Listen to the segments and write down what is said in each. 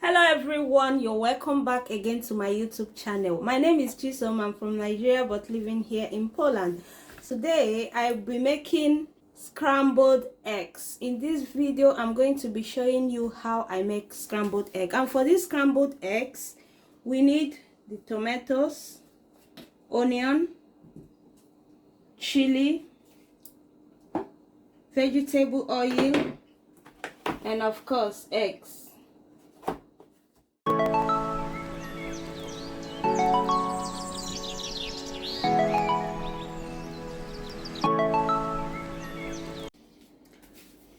Hello everyone, you're welcome back again to my YouTube channel. My name is Chisom. I'm from Nigeria but living here in Poland. Today I'll be making scrambled eggs. In this video I'm going to be showing you how I make scrambled egg. And for these scrambled eggs we need the tomatoes, onion, chili, vegetable oil, and of course eggs.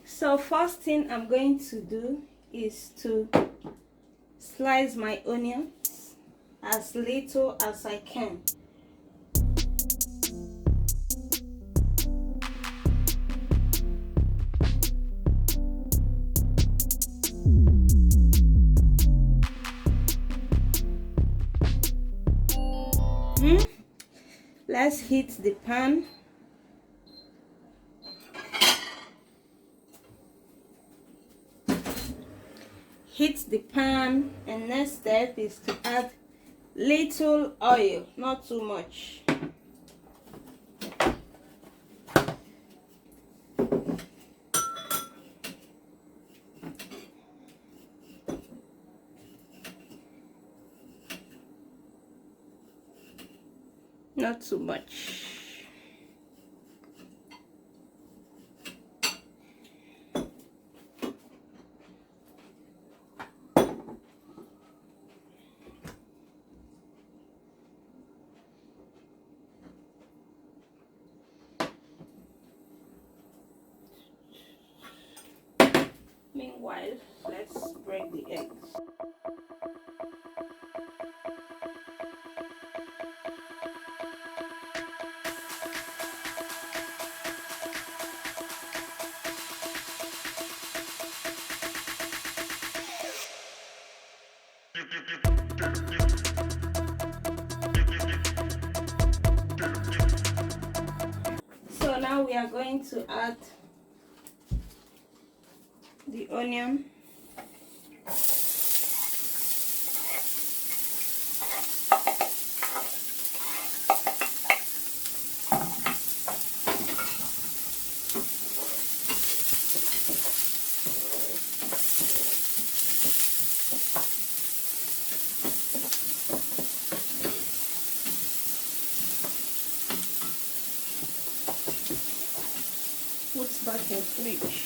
So first thing I'm going to do is to slice my onions as little as I can. Let's heat the pan. Heat the pan, and next step is to add little oil, not too much. Not too much. Meanwhile, let's break the eggs. So now we are going to add the onion, put back in fridge.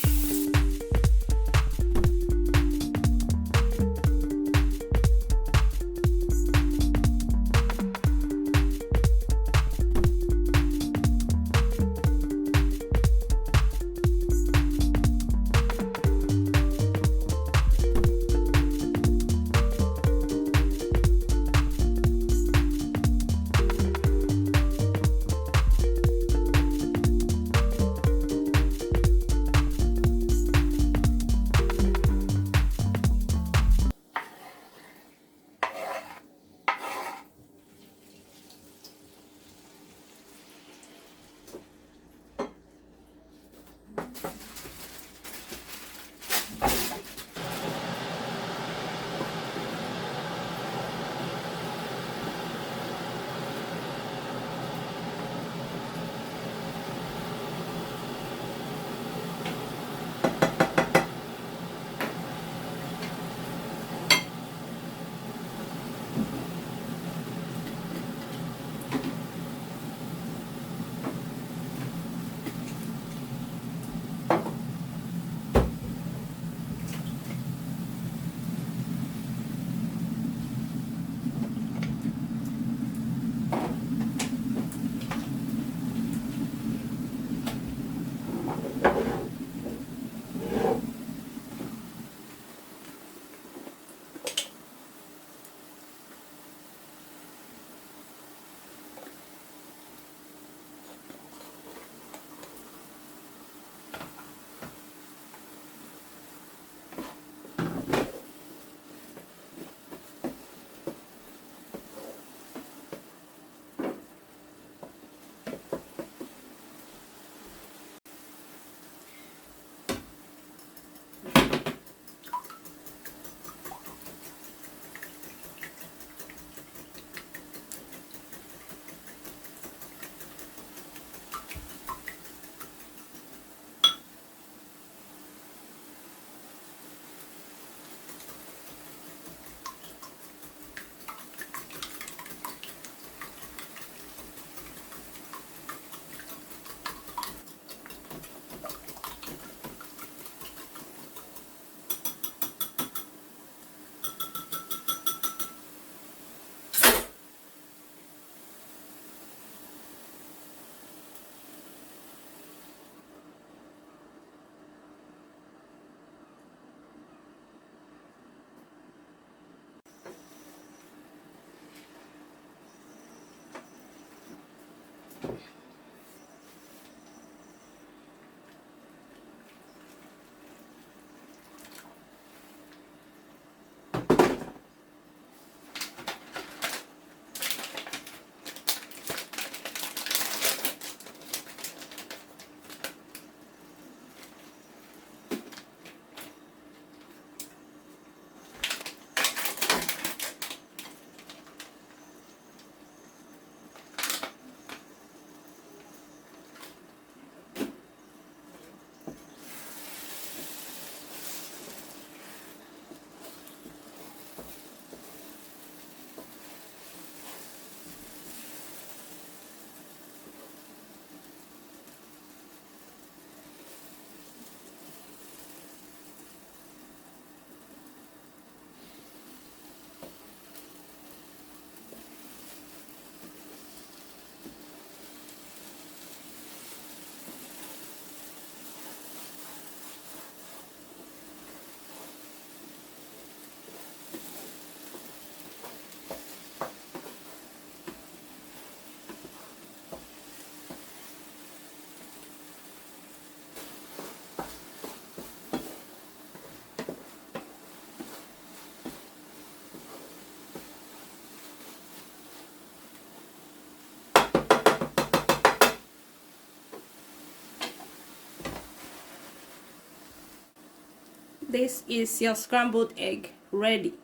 This is your scrambled egg ready.